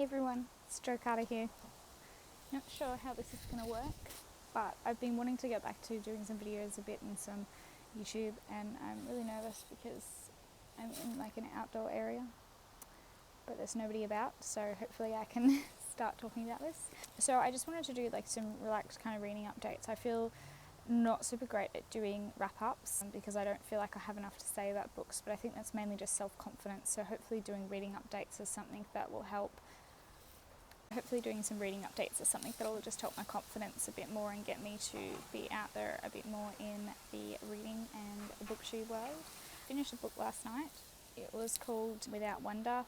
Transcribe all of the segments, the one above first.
Hey everyone, it's Jo Carter here. Not sure how this is going to work, but I've been wanting to get back to doing some videos a bit and some YouTube, and I'm really nervous because I'm in like an outdoor area, but there's nobody about, so hopefully I can start talking about this. So I just wanted to do like some relaxed kind of reading updates. I feel not super great at doing wrap-ups because I don't feel like I have enough to say about books, but I think that's mainly just self-confidence, so hopefully doing reading updates is something that will help. Hopefully doing some reading updates is something that will just help my confidence a bit more and get me to be out there a bit more in the reading and booktube world. I finished a book last night. It was called Without Wonder,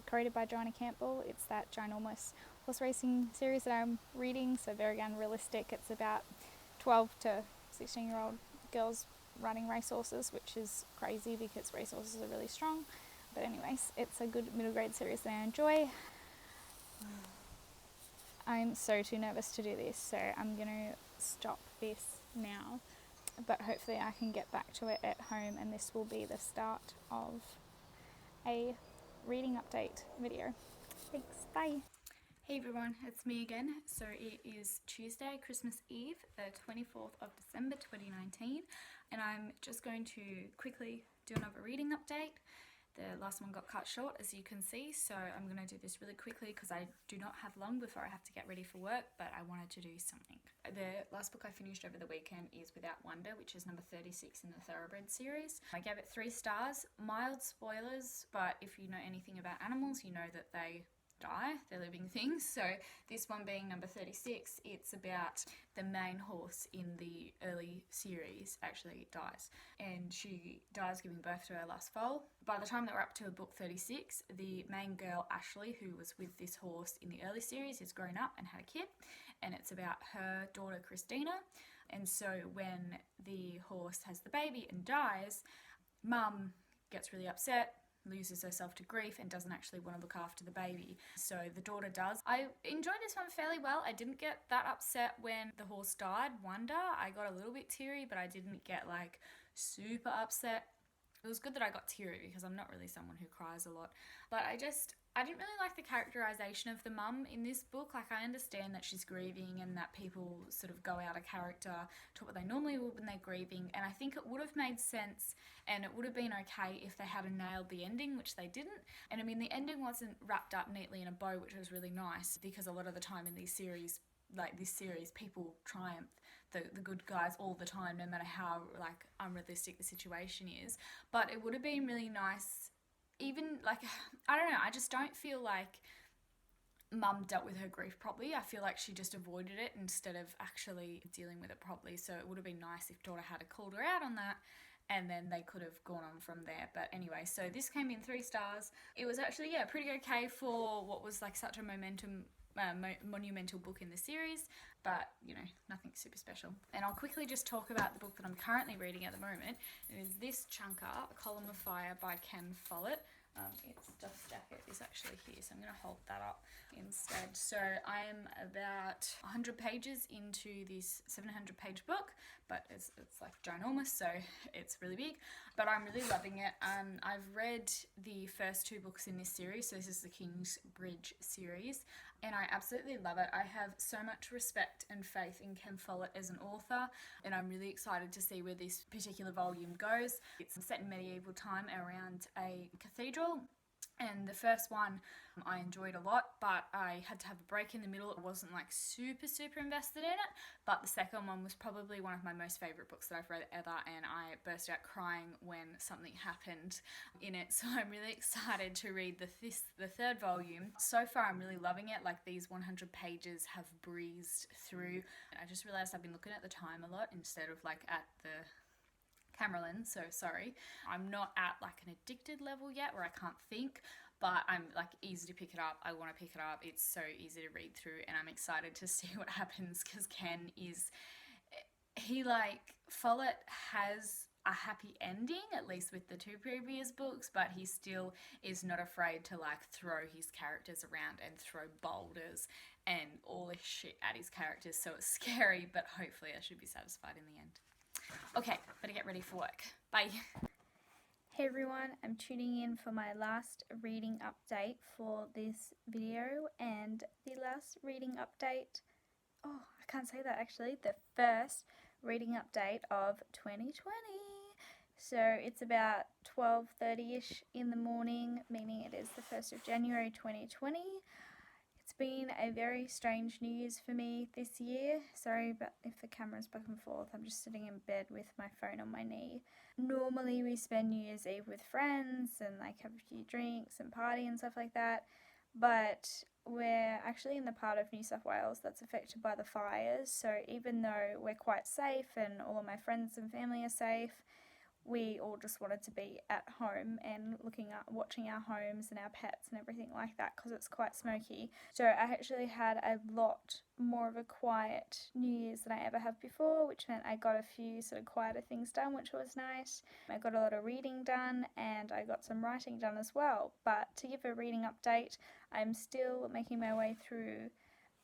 created by Joanna Campbell. It's that ginormous horse racing series that I'm reading, so very unrealistic. It's about 12 to 16-year-old girls riding racehorses, which is crazy because racehorses are really strong. But anyways, it's a good middle grade series that I enjoy. I'm so too nervous to do this, so I'm going to stop this now, but hopefully I can get back to it at home, and this will be the start of a reading update video. Thanks, bye. Hey everyone, it's me again. So it is Tuesday, Christmas Eve, the 24th of December 2019, and I'm just going to quickly do another reading update. The last one got cut short, as you can see, so I'm going to do this really quickly because I do not have long before I have to get ready for work, but I wanted to do something. The last book I finished over the weekend is Without Wonder, which is number 36 in the Thoroughbred series. I gave it 3 stars. Mild spoilers, but if you know anything about animals, you know that they die, they're living things. So this one being number 36, it's about the main horse in the early series actually dies, and she dies giving birth to her last foal. By the time that we're up to book 36, the main girl Ashley, who was with this horse in the early series, has grown up and had a kid, and it's about her daughter Christina. And so when the horse has the baby and dies, mum gets really upset, loses herself to grief, and doesn't actually want to look after the baby. So the daughter does. I enjoyed this one fairly well. I didn't get that upset when the horse died, Wonder. I got a little bit teary, but I didn't get like super upset. It was good that I got teary because I'm not really someone who cries a lot. But I didn't really like the characterization of the mum in this book. Like, I understand that she's grieving and that people sort of go out of character to what they normally would when they're grieving, and I think it would have made sense and it would have been okay if they had nailed the ending, which they didn't. And I mean, the ending wasn't wrapped up neatly in a bow, which was really nice, because a lot of the time in these series, like this series, people triumph, the good guys all the time, no matter how like unrealistic the situation is. But it would have been really nice, even like, I don't know, I just don't feel like mum dealt with her grief properly. I feel like she just avoided it instead of actually dealing with it properly. So it would have been nice if daughter had called her out on that, and then they could have gone on from there. But anyway, so this came in 3 stars. It was actually, yeah, pretty okay for what was like such a monumental book in the series, but you know, nothing super special. And I'll quickly just talk about the book that I'm currently reading at the moment. It is this chunker, A Column of Fire by Ken Follett. Its dust jacket is actually here, so I'm going to hold that up instead. So I am about 100 pages into this 700 page book, but it's like ginormous, so it's really big, but I'm really loving it. I've read the first 2 books in this series, so this is the King's Bridge series, and I absolutely love it. I have so much respect and faith in Ken Follett as an author, and I'm really excited to see where this particular volume goes. It's set in medieval time around a cathedral, and the first one I enjoyed a lot, but I had to have a break in the middle. I wasn't like super invested in it, but the second one was probably one of my most favourite books that I've read ever, and I burst out crying when something happened in it. So I'm really excited to read the third volume. So far I'm really loving it. Like, these 100 pages have breezed through, and I just realised I've been looking at the time a lot instead of like at the camera lens, so sorry. I'm not at like an addicted level yet where I can't think, but I'm like easy to pick it up. I want to pick it up. It's so easy to read through, and I'm excited to see what happens because Ken is, Follett has a happy ending, at least with the 2 previous books, but he still is not afraid to like throw his characters around and throw boulders and all this shit at his characters, so it's scary, but hopefully I should be satisfied in the end. Okay, better get ready for work. Bye. Hey everyone, I'm tuning in for my last reading update for this video, and the last reading update, oh, I can't say that actually, the first reading update of 2020. So it's about 12:30ish in the morning, meaning it is the 1st of January 2020. It's been a very strange New Year's for me this year. Sorry but if the camera's back and forth, I'm just sitting in bed with my phone on my knee. Normally we spend New Year's Eve with friends and like have a few drinks and party and stuff like that, but we're actually in the part of New South Wales that's affected by the fires, so even though we're quite safe and all of my friends and family are safe, we all just wanted to be at home and watching our homes and our pets and everything like that because it's quite smoky. So I actually had a lot more of a quiet New Year's than I ever have before, which meant I got a few sort of quieter things done, which was nice. I got a lot of reading done and I got some writing done as well. But to give a reading update, I'm still making my way through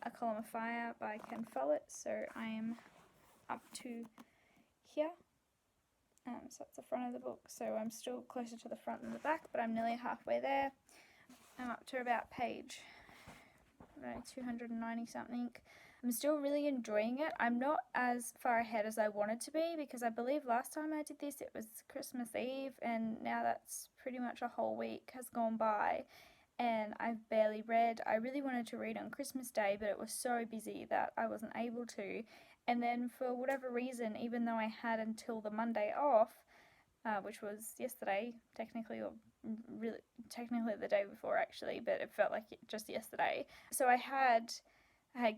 A Column of Fire by Ken Follett, so I'm up to here. So that's the front of the book, so I'm still closer to the front than the back, but I'm nearly halfway there. I'm up to about page 290 something. I'm still really enjoying it. I'm not as far ahead as I wanted to be because I believe last time I did this it was Christmas Eve, and now that's pretty much a whole week has gone by and I've barely read. I really wanted to read on Christmas Day, but it was so busy that I wasn't able to. And then for whatever reason, even though I had until the Monday off, which was yesterday, technically the day before actually, but it felt like just yesterday. So I had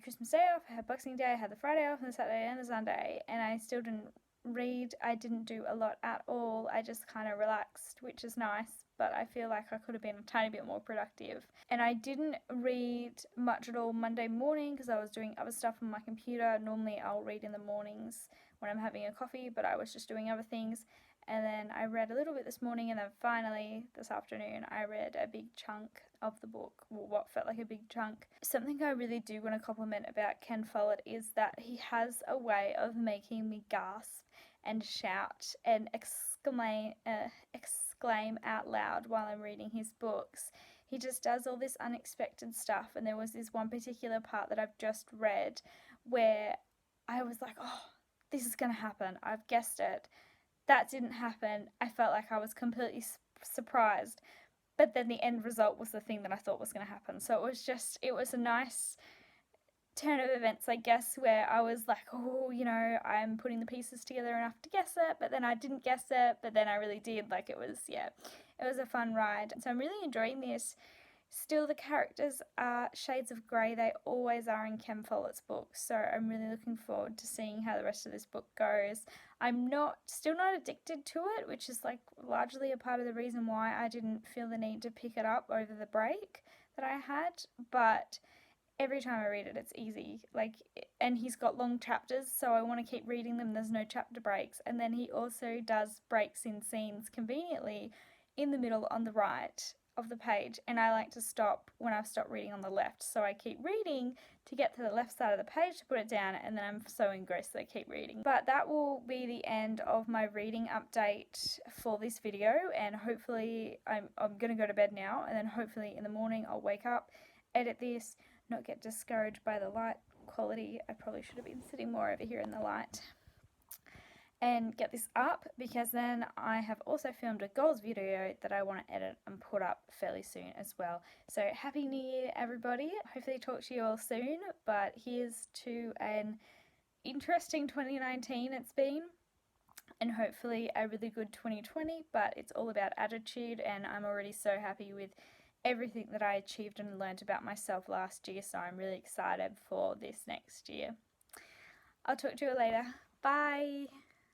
Christmas Day off, I had Boxing Day, I had the Friday off, and the Saturday and the Sunday, and I still didn't read. I didn't do a lot at all. I just kind of relaxed, which is nice, but I feel like I could have been a tiny bit more productive. And I didn't read much at all Monday morning because I was doing other stuff on my computer. Normally I'll read in the mornings when I'm having a coffee, but I was just doing other things. And then I read a little bit this morning, and then finally this afternoon I read a big chunk of the book, well, what felt like a big chunk. Something I really do want to compliment about Ken Follett is that he has a way of making me gasp and shout and exclaim out loud while I'm reading his books. He just does all this unexpected stuff, and there was this one particular part that I've just read where I was like, oh, this is going to happen. I've guessed it. That didn't happen. I felt like I was completely surprised, but then the end result was the thing that I thought was going to happen. So it was a nice turn of events, I guess, where I was like, oh, I'm putting the pieces together enough to guess it, but then I didn't guess it, but then I really did. Like, it was a fun ride. So I'm really enjoying this. Still, the characters are shades of grey. They always are in Ken Follett's books, so I'm really looking forward to seeing how the rest of this book goes. I'm still not addicted to it, which is like largely a part of the reason why I didn't feel the need to pick it up over the break that I had, but every time I read it, it's easy. And he's got long chapters, so I want to keep reading them. There's no chapter breaks, and then he also does breaks in scenes conveniently in the middle on the right of the page, and I like to stop when I've stopped reading on the left, so I keep reading to get to the left side of the page to put it down, and then I'm so engrossed that I keep reading. But that will be the end of my reading update for this video, and hopefully I'm going to go to bed now, and then hopefully in the morning I'll wake up, edit this, not get discouraged by the light quality. I probably should have been sitting more over here in the light, and get this up, because then I have also filmed a goals video that I want to edit and put up fairly soon as well. So happy New Year everybody. Hopefully talk to you all soon, but here's to an interesting 2019 it's been, and hopefully a really good 2020, but it's all about attitude, and I'm already so happy with everything that I achieved and learned about myself last year, so I'm really excited for this next year. I'll talk to you later. Bye!